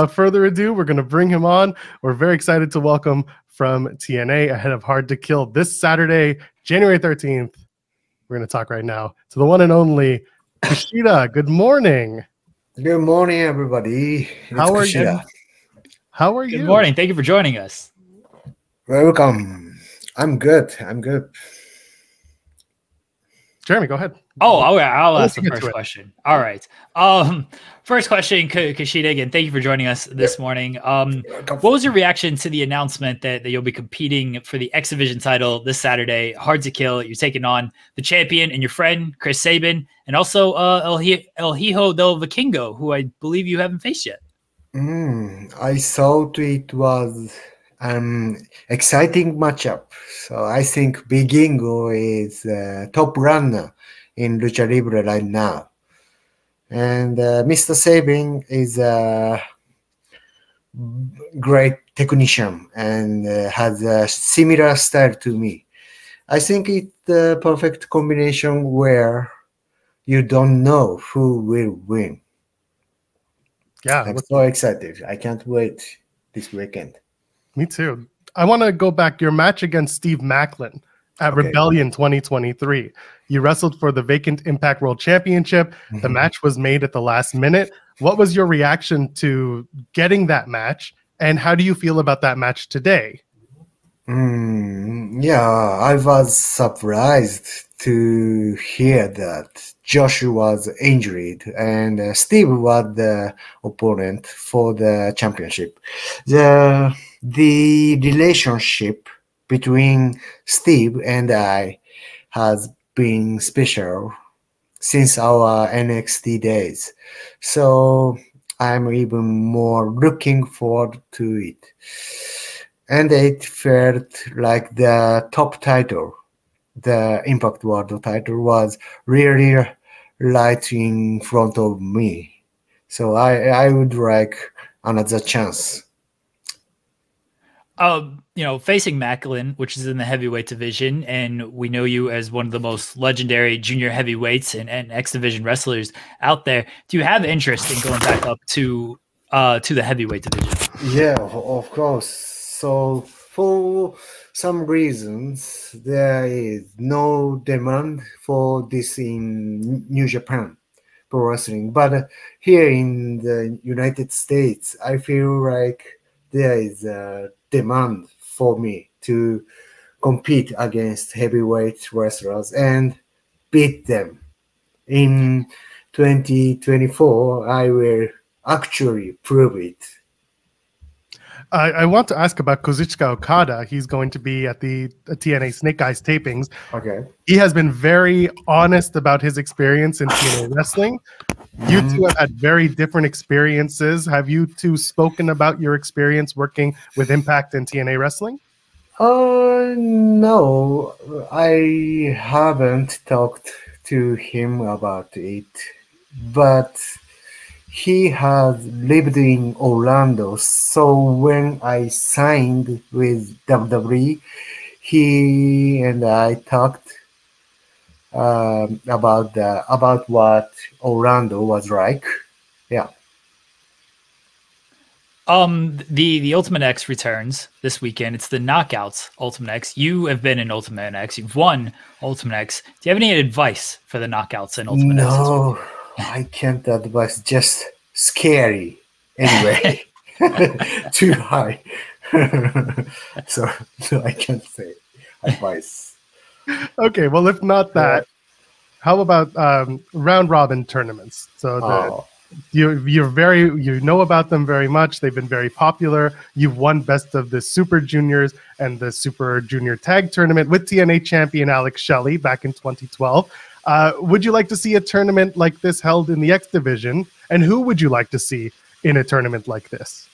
Without further ado, we're going to bring him on. We're very excited to welcome from TNA ahead of Hard to Kill this Saturday, January 13th. We're going to talk right now to the one and only Kushida. Good morning. Good morning, everybody. How are you? How are you? Good morning. Thank you for joining us. Welcome. I'm good. Jeremy, go ahead. Oh, I'll ask the first question. All right. First question, Kushida, again, thank you for joining us this morning. What was your reaction to the announcement that you'll be competing for the X Division title this Saturday? Hard to Kill. You're taking on the champion and your friend, Chris Sabin, and also El Hijo del Vikingo, who I believe you haven't faced yet. I thought it was exciting matchup. So I think Vikingo is top runner in Lucha Libre right now. And Mr. Sabin is a great technician and has a similar style to me. I think it's the perfect combination where you don't know who will win. Yeah, I'm so excited. I can't wait this weekend. Me too. I want to go back. Your match against Steve Macklin at Rebellion 2023. You wrestled for the vacant Impact World Championship. The match was made at the last minute. What was your reaction to getting that match, and how do you feel about that match today? Yeah, I was surprised to hear that Josh was injured and Steve was the opponent for the championship. The relationship between Steve and I has been special since our NXT days. So I'm even more looking forward to it. And it felt like the top title, the Impact World title, was really right in front of me. So I would like another chance. Facing Macklin, which is in the heavyweight division, and we know you as one of the most legendary junior heavyweights and X Division wrestlers out there. Do you have interest in going back up to the heavyweight division? Yeah, of course. So for some reasons, there is no demand for this in New Japan Pro Wrestling. But here in the United States, I feel like there is a demand for me to compete against heavyweight wrestlers and beat them. In 2024, I will actually prove it. I want to ask about Kazuchika Okada. He's going to be at the TNA Snake Eyes tapings. Okay. He has been very honest about his experience in TNA wrestling. You two have had very different experiences. Have you two spoken about your experience working with Impact and TNA wrestling? No, I haven't talked to him about it, but he has lived in Orlando, so when I signed with WWE, he and I talked about what Orlando was like. Yeah. The Ultimate X returns this weekend. It's the Knockouts Ultimate X. You have been in Ultimate X. You've won Ultimate X. Do you have any advice for the Knockouts in Ultimate X? No, I can't advise. Just scary. Anyway, too high. so I can't say advice. Okay, well, if not that, how about round robin tournaments? So you know about them very much. They've been very popular. You've won Best of the Super Juniors and the Super Junior Tag Tournament with TNA champion Alex Shelley back in 2012. Would you like to see a tournament like this held in the X Division? And who would you like to see in a tournament like this?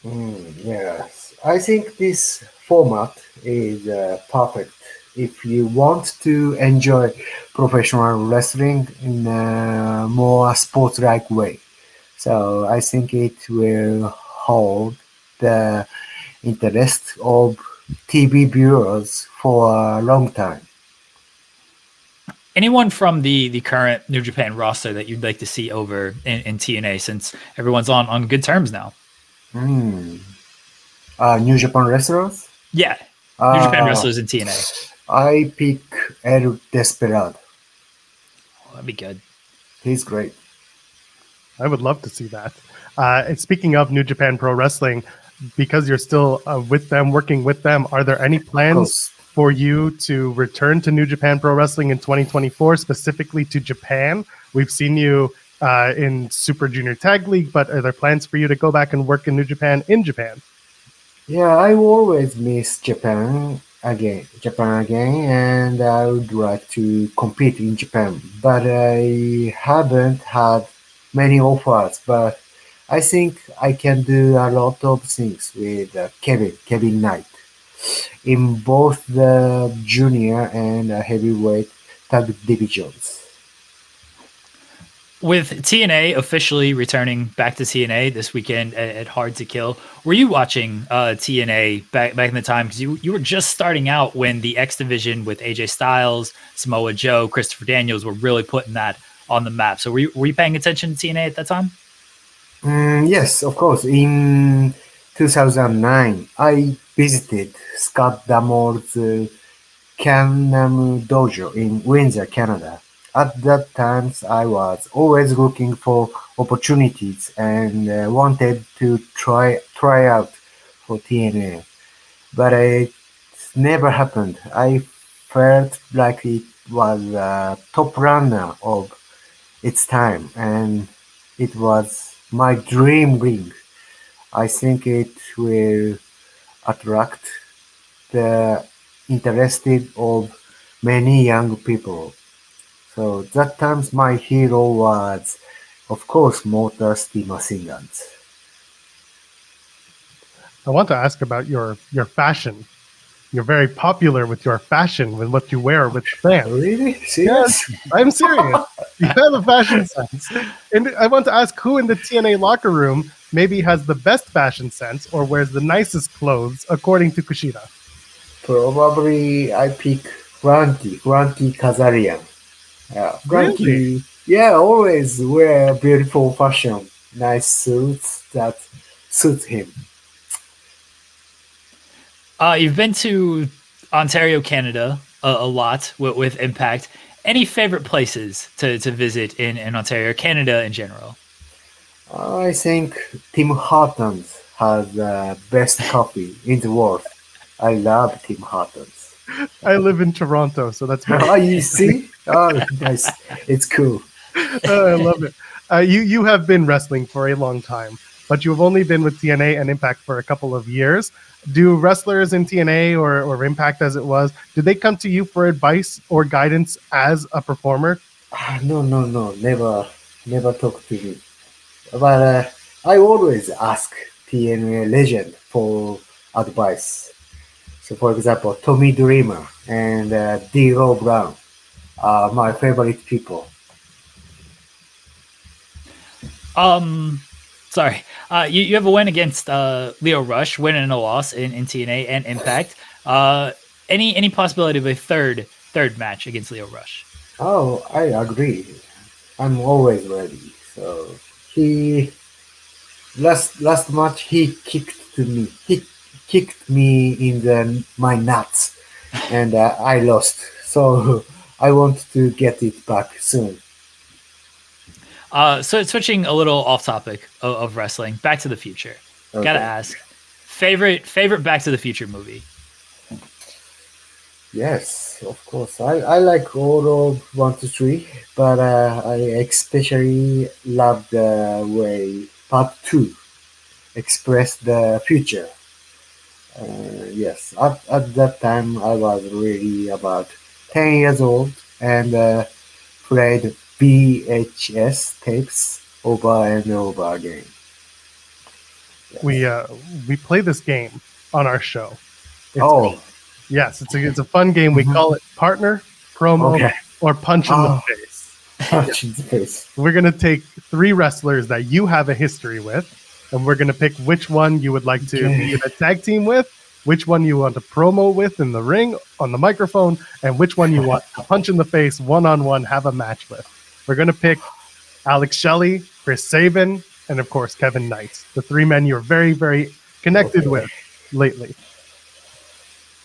Yes, I think this format is perfect if you want to enjoy professional wrestling in a more sports-like way. So I think it will hold the interest of TV viewers for a long time. Anyone from the current New Japan roster that you'd like to see over in TNA, since everyone's on good terms now? New Japan Wrestlers? Yeah. New Japan Wrestlers in TNA. I pick El Desperado. Oh, that'd be good. He's great. I would love to see that. And speaking of New Japan Pro Wrestling, because you're still with them, working with them, are there any plans for you to return to New Japan Pro Wrestling in 2024, specifically to Japan? We've seen you in Super Junior Tag League, but are there plans for you to go back and work in New Japan in Japan? Yeah, I always miss Japan again, and I would like to compete in Japan, but I haven't had many offers, but I think I can do a lot of things with Kevin Knight, in both the junior and heavyweight tag divisions. With TNA officially returning back to TNA this weekend at Hard to Kill, were you watching TNA back in the time? Because you were just starting out when the X Division with AJ Styles, Samoa Joe, Christopher Daniels were really putting that on the map. So were you paying attention to TNA at that time? Yes, of course. In 2009, I visited Scott Damore's Can-Am Dojo in Windsor, Canada. At that time, I was always looking for opportunities and wanted to try out for TNA, but it never happened. I felt like it was a top runner of its time, and it was my dream ring. I think it will attract the interest of many young people. So that time my hero was, of course, Motor City Machine Guns. I want to ask about your fashion. You're very popular with your fashion, with what you wear with the fans. Really? Serious? Yes, I'm serious. You have a fashion sense. And I want to ask who in the TNA locker room maybe has the best fashion sense or wears the nicest clothes, according to Kushida. Probably I pick Frankie Kazarian. Frankie, really? Yeah, always wear beautiful fashion, nice suits that suit him. You've been to Ontario, Canada a lot with Impact. Any favorite places to visit in Ontario, Canada in general? I think Tim Hortons has the best coffee in the world. I love Tim Hortons. I live in Toronto, so that's very Oh, you see? Oh, nice. It's cool. I love it. You have been wrestling for a long time, but you've only been with TNA and Impact for a couple of years. Do wrestlers in TNA or Impact, as it was, did they come to you for advice or guidance as a performer? No. Never talk to me. But I always ask TNA legend for advice. So, for example, Tommy Dreamer and D-Lo Brown are my favorite people. Sorry. You have a win against Leo Rush, win and a loss in TNA and Impact. Any possibility of a third match against Leo Rush? Oh, I agree. I'm always ready. So last match he kicked me. He kicked me in my nuts, and I lost. So I want to get it back soon. So switching a little off topic of wrestling, Back to the Future. Okay. Gotta ask, favorite Back to the Future movie? Yes, of course. I like all of 1, 2, 3, but I especially love the way Part 2 expressed the future. Yes, at that time I was really about 10 years old and played VHS tapes over and over again. Yes. We play this game on our show. Yes, it's a fun game. We call it Partner, Promo, or Punch in the Face. Punch in the face. We're going to take 3 wrestlers that you have a history with, and we're going to pick which one you would like to be in a tag team with, which one you want to promo with in the ring, on the microphone, and which one you want to punch in the face, one-on-one, have a match with. We're going to pick Alex Shelley, Chris Sabin, and of course Kevin Knight. The three men you're very, very connected with lately.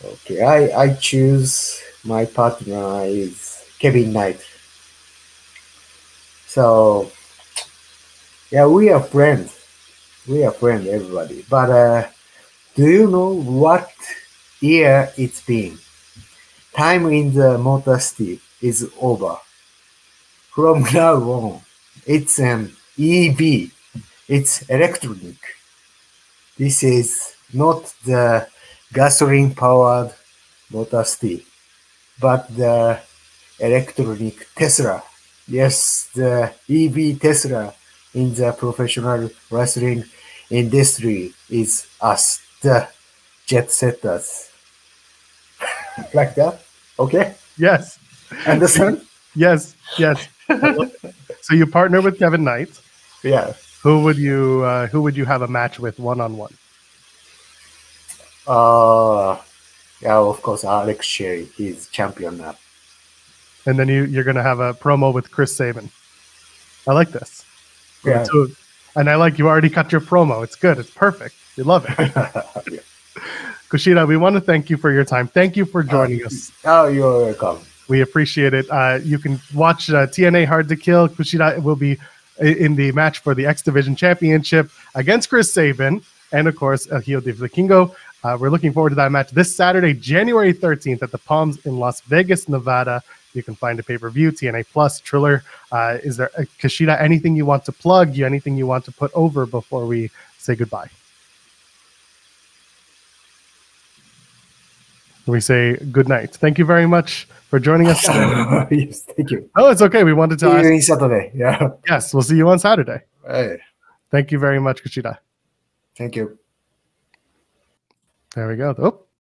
Okay, I choose my partner is Kevin Knight. So yeah, we are friends. We are friends, everybody. But do you know what year it's been? Time in the Motor City is over. From now on, it's an EV. It's electronic. This is not the gasoline-powered Motor City, but the electronic Tesla. Yes, the EV Tesla in the professional wrestling industry is us, the jet setters. Like that? Okay? Yes. Understand? Yes. So you partner with Kevin Knight. Yeah. Who would you have a match with one-on-one? Yeah, of course, Alex Sherry. He's champion now. And then you're going to have a promo with Chris Sabin. I like this. Yeah. And I like you already cut your promo. It's good. It's perfect. You love it. Yeah. Kushida, we want to thank you for your time. Thank you for joining us. Oh, you're welcome. We appreciate it. You can watch TNA Hard to Kill. Kushida will be in the match for the X Division Championship against Chris Sabin and, of course, El Hijo de Vikingo. We're looking forward to that match this Saturday, January 13th at the Palms in Las Vegas, Nevada. You can find a pay-per-view, TNA Plus, Triller. Is there, Kushida, anything you want to plug? Anything you want to put over before we say goodbye? We say good night. Thank you very much for joining us. Yes, thank you. Oh, it's okay. We wanted to See ask. you on Saturday. Yeah. Yes, we'll see you on Saturday. Hey. Thank you very much, Kushida. Thank you. There we go. Oh.